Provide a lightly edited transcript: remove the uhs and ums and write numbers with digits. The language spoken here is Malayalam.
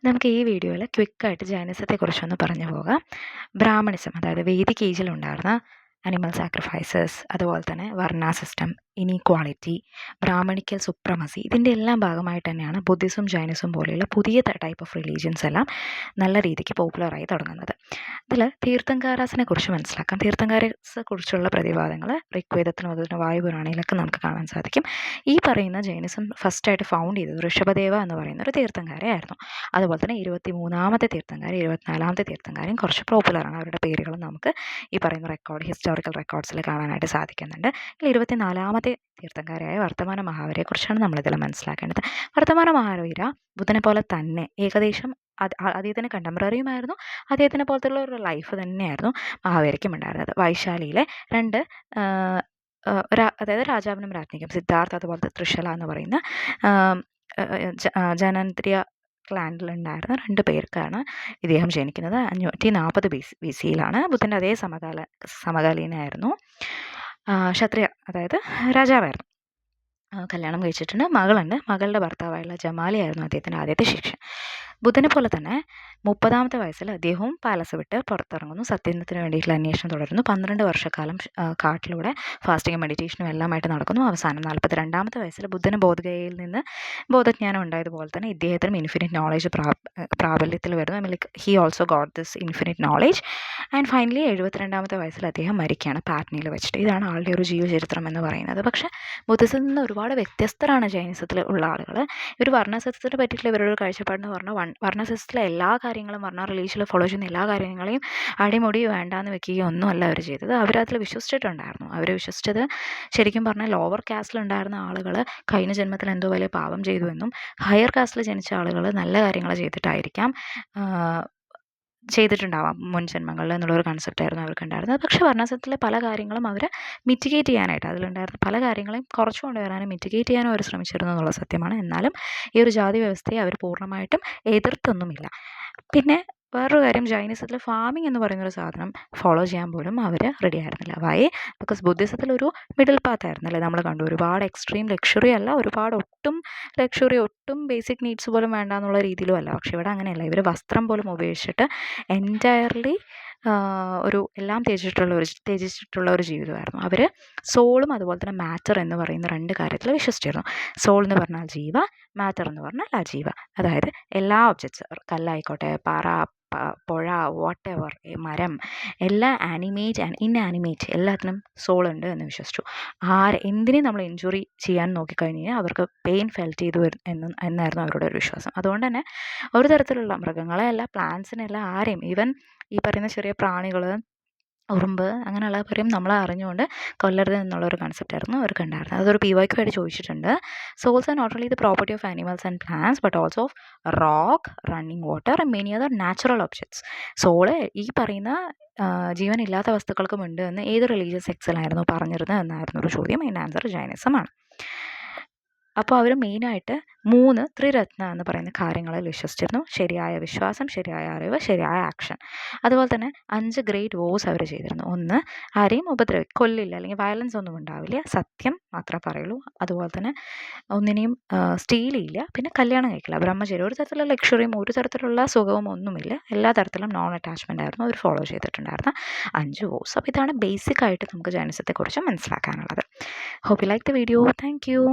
നമുക്ക് ഈ വീഡിയോയിൽ ക്വിക്കായിട്ട് ജൈനിസത്തെക്കുറിച്ചൊന്ന് പറഞ്ഞു പോകാം. ബ്രാഹ്മണിസം, അതായത് വേദിക് ഏജിലുണ്ടായിരുന്ന അനിമൽ സാക്രിഫൈസസ്, അതുപോലെ തന്നെ വർണ്ണ സിസ്റ്റം, ഇനീക്വാളിറ്റി, ബ്രാഹ്മണിക്കൽ സുപ്രമസി, ഇതിൻ്റെ എല്ലാം ഭാഗമായിട്ട് തന്നെയാണ് ബുദ്ധിസം, ജൈനിസം പോലെയുള്ള പുതിയ ടൈപ്പ് ഓഫ് റിലീജിയൻസ് എല്ലാം നല്ല രീതിക്ക് പോപ്പുലറായി തുടങ്ങുന്നത്. ഇതിൽ തീർത്ഥങ്കാരാസിനെ കുറിച്ച് മനസ്സിലാക്കാം. തീർത്ഥങ്കാരസെ കുറിച്ചുള്ള പ്രതിവാദങ്ങൾ ഋഗ്വേദത്തിലും അതുപോലെ വായുപുരാണയിലൊക്കെ നമുക്ക് കാണാൻ സാധിക്കും. ഈ പറയുന്ന ജൈനിസം ഫസ്റ്റായിട്ട് ഫൗണ്ട് ചെയ്തത് ഋഷഭദേവ എന്ന് പറയുന്ന ഒരു തീർത്ഥങ്കാരയായിരുന്നു. അതുപോലെ തന്നെ 23ാമത്തെ തീർത്ഥങ്കാരൻ, 24ാമത്തെ തീർത്ഥങ്കാരൻ കുറച്ച് പോപ്പുലറാണ്. അവരുടെ പേരുകൾ നമുക്ക് ഈ പറയുന്ന ഹിസ്റ്റോറിക്കൽ റെക്കോർഡ്സിൽ കാണാനായിട്ട് സാധിക്കുന്നുണ്ട്. 24ാമത്തെ തീർത്ഥങ്കാരായ വർത്തമാന മഹാവീരയെക്കുറിച്ചാണ് നമ്മളിതിൽ മനസ്സിലാക്കേണ്ടത്. വർത്തമാന മഹാവീര ബുദ്ധനെ പോലെ തന്നെ ഏകദേശം അദ്ദേഹത്തിന് കണ്ടംപററിയുമായിരുന്നു. അദ്ദേഹത്തിനെ പോലത്തുള്ള ഒരു ലൈഫ് തന്നെയായിരുന്നു മഹാവീരയ്ക്കും ഉണ്ടായിരുന്നത്. വൈശാലിയിലെ രണ്ട് അതായത് രാജാവിനും രാജ്ഞിക്കും, സിദ്ധാർത്ഥ അതുപോലത്തെ ത്രിശല എന്ന് പറയുന്ന ജനന്ത്രിയ ക്ലാനിലുണ്ടായിരുന്ന 2 പേർക്കാണ് ഇദ്ദേഹം ജനിക്കുന്നത്. 540 BC ബുദ്ധൻ്റെ അതേ സമകാലീനായിരുന്നു. ക്ഷത്രിയ, അതായത് രാജാവായിരുന്നു. കല്യാണം കഴിച്ചിട്ടുണ്ട്, മകളുണ്ട്. മകളുടെ ഭർത്താവായുള്ള ജമാലിയായിരുന്നു അദ്ദേഹത്തിൻ്റെ ആദ്യത്തെ ശിഷ്യൻ. ബുദ്ധനെ പോലെ തന്നെ 30ാമത്തെ വയസ്സിൽ അദ്ദേഹവും പാലസ് വിട്ട് പുറത്തിറങ്ങുന്നു. സത്യത്തിന് വേണ്ടിയിട്ടുള്ള അന്വേഷണം തുടരുന്നു. 12 വർഷക്കാലം കാട്ടിലൂടെ ഫാസ്റ്റിങ്ങും മെഡിറ്റേഷനും എല്ലാമായിട്ട് നടക്കുന്നു. അവസാനം 42ാമത്തെ വയസ്സിൽ ബുദ്ധന് ബോധഗയയിൽ നിന്ന് ബോധജ്ഞാനം ഉണ്ടായതുപോലെ തന്നെ ഇദ്ദേഹത്തിനും ഇൻഫിനിറ്റ് നോളേജ് പ്രാബല്യത്തിൽ വരുന്നു. Like he also got this infinite knowledge. And finally 72ാമത്തെ വയസ്സിൽ അദ്ദേഹം മരിക്കുകയാണ് പാറ്റ്നയിൽ വെച്ചിട്ട്. ഇതാണ് ആളുടെ ഒരു ജീവചരിത്രം എന്ന് പറയുന്നത്. പക്ഷേ ബുദ്ധിസത്തിൽ നിന്ന് ഒരുപാട് വ്യത്യസ്തരാണ് ജൈനിസത്തിൽ ഉള്ള ആളുകൾ. ഇവർ വർണ്ണസിസ്റ്റത്തെ പറ്റിയിട്ടുള്ള ഇവരുടെ കാഴ്ചപ്പാടെന്ന് പറഞ്ഞാൽ വർണ്ണസിസ്റ്റത്തിലെ എല്ലാ കാര്യങ്ങളും, വർണ്ണ റിലീജിയനിൽ ഫോളോ ചെയ്യുന്ന എല്ലാ കാര്യങ്ങളെയും അടിമുടി വേണ്ടാന്ന് വെക്കുകയോ ഒന്നുമല്ല അവർ ചെയ്തത്. അവരതിൽ വിശ്വസിച്ചിട്ടുണ്ടായിരുന്നു. അവർ വിശ്വസിച്ചത് ശരിക്കും പറഞ്ഞാൽ ലോവർ കാസ്റ്റിലുണ്ടായിരുന്ന ആളുകൾ കഴിഞ്ഞ ജന്മത്തിൽ എന്തോ വലിയ പാപം ചെയ്തു എന്നും ഹയർ കാസ്റ്റിൽ ജനിച്ച ആളുകൾ നല്ല കാര്യങ്ങൾ ചെയ്തിട്ടുണ്ടാവാം മുൻ ജന്മങ്ങളിൽ എന്നുള്ളൊരു കൺസെപ്റ്റായിരുന്നു അവർക്കുണ്ടായിരുന്നത്. പക്ഷേ വർണ്ണസത്തിലെ പല കാര്യങ്ങളും അവർ മിറ്റിഗേറ്റ് ചെയ്യാനായിട്ട്, അതിലുണ്ടായിരുന്ന പല കാര്യങ്ങളെയും കുറച്ചു കൊണ്ടുവരാനും മിറ്റിഗേറ്റ് ചെയ്യാനും അവർ ശ്രമിച്ചിരുന്നു എന്നുള്ള സത്യമാണ്. എന്നാലും ഈ ഒരു ജാതി വ്യവസ്ഥയെ അവർ പൂർണ്ണമായിട്ടും എതിർത്തൊന്നുമില്ല. പിന്നെ വേറൊരു കാര്യം, ജൈനിസത്തിൽ ഫാമിംഗ് എന്ന് പറയുന്നൊരു സാധനം ഫോളോ ചെയ്യാൻ പോലും അവർ റെഡി ആയിരുന്നില്ല. വൈ? ബിക്കോസ് ബുദ്ധിസത്തിലൊരു മിഡിൽ പാത്ത് ആയിരുന്നല്ലേ നമ്മൾ കണ്ടു. ഒരുപാട് എക്സ്ട്രീം ലക്ഷറി അല്ല, ഒരുപാട് ഒട്ടും ലക്ഷറി, ഒട്ടും ബേസിക് നീഡ്സ് പോലും വേണ്ട എന്നുള്ള രീതിയിലും അല്ല. പക്ഷെ ഇവിടെ അങ്ങനെയല്ല. ഇവർ വസ്ത്രം പോലും ഉപേക്ഷിച്ചിട്ട് എൻറ്റയർലി ഒരു എല്ലാം ത്യജിച്ചിട്ടുള്ള ഒരു ജീവിതമായിരുന്നു. അവർ സോളും അതുപോലെ തന്നെ മാറ്റർ എന്ന് പറയുന്ന 2 കാര്യത്തിൽ വിശ്വസിച്ചിരുന്നു. സോൾ എന്ന് പറഞ്ഞാൽ ജീവ, മാറ്റർ എന്ന് പറഞ്ഞാൽ അജീവ. അതായത് എല്ലാ ഒബ്ജക്ട്സ്, കല്ലായിക്കോട്ടെ, പാറ, പുഴ, വാട്ട് എവർ, മരം, എല്ലാ ആനിമേറ്റ് ആൻഡ് ഇൻആനിമേറ്റ് എല്ലാത്തിനും സോൾ ഉണ്ട് എന്ന് വിശ്വസിച്ചു. എന്തിനേയും നമ്മൾ ഇഞ്ചുറി ചെയ്യാൻ നോക്കിക്കഴിഞ്ഞ് കഴിഞ്ഞാൽ അവർക്ക് പെയിൻ ഫെൽറ്റ് ചെയ്തു എന്നായിരുന്നു അവരുടെ ഒരു വിശ്വാസം. അതുകൊണ്ട് തന്നെ ഒരു തരത്തിലുള്ള മൃഗങ്ങളെ അല്ല, പ്ലാന്റ്സിനെ അല്ല, ആരെയും, ഈവൻ ഈ പറയുന്ന ചെറിയ പ്രാണികൾ, ഉറുമ്പ്, അങ്ങനെയുള്ള കാര്യം നമ്മളെ അറിഞ്ഞുകൊണ്ട് കൊല്ലരുത് എന്നുള്ളൊരു കൺസെപ്റ്റായിരുന്നു അവർക്ക് ഉണ്ടായിരുന്നത്. അതൊരു PYQ ആയിട്ട് ചോദിച്ചിട്ടുണ്ട്. Souls are not only the property of animals and plants but also of rock, running water and many other natural objects. Soul ഈ പറയുന്ന ജീവനില്ലാത്ത വസ്തുക്കൾക്കും ഉണ്ട് എന്ന് ഏത് റിലീജിയസ് സെക്സിലായിരുന്നു പറഞ്ഞിരുന്നത് എന്നായിരുന്നു ഒരു ചോദ്യം. അതിൻ്റെ ആൻസർ ജൈനിസമാണ്. അപ്പോൾ അവർ മെയിനായിട്ട് 3 ത്രിരത്ന എന്ന് പറയുന്ന കാര്യങ്ങളിൽ വിശ്വസിച്ചിരുന്നു. ശരിയായ വിശ്വാസം, ശരിയായ അറിവ്, ശരിയായ ആക്ഷൻ. അതുപോലെ തന്നെ 5 ഗ്രേറ്റ് വോഴ്സ് അവർ ചെയ്തിരുന്നു. 1, ആരെയും കൊല്ലില്ല, അല്ലെങ്കിൽ വയലൻസ് ഒന്നും ഉണ്ടാവില്ല, സത്യം മാത്രമേ പറയുള്ളൂ. അതുപോലെ തന്നെ ഒന്നിനെയും സ്റ്റീൽ ചെയ്യില്ല, പിന്നെ കല്യാണം കഴിക്കില്ല, ബ്രഹ്മചര്യം, ഒരു തരത്തിലുള്ള ലക്ഷറിയും ഒരു തരത്തിലുള്ള സുഖവും ഒന്നുമില്ല, എല്ലാ തരത്തിലും നോൺ അറ്റാച്ച്മെൻ്റ് ആയിരുന്നു അവർ ഫോളോ ചെയ്തിട്ടുണ്ടായിരുന്ന 5 വോഴ്സ്. അപ്പോൾ ഇതാണ് ബേസിക്കായിട്ട് നമുക്ക് ജൈനിസത്തെക്കുറിച്ച് മനസ്സിലാക്കാനുള്ളത്. Hope you like the video. Thank U.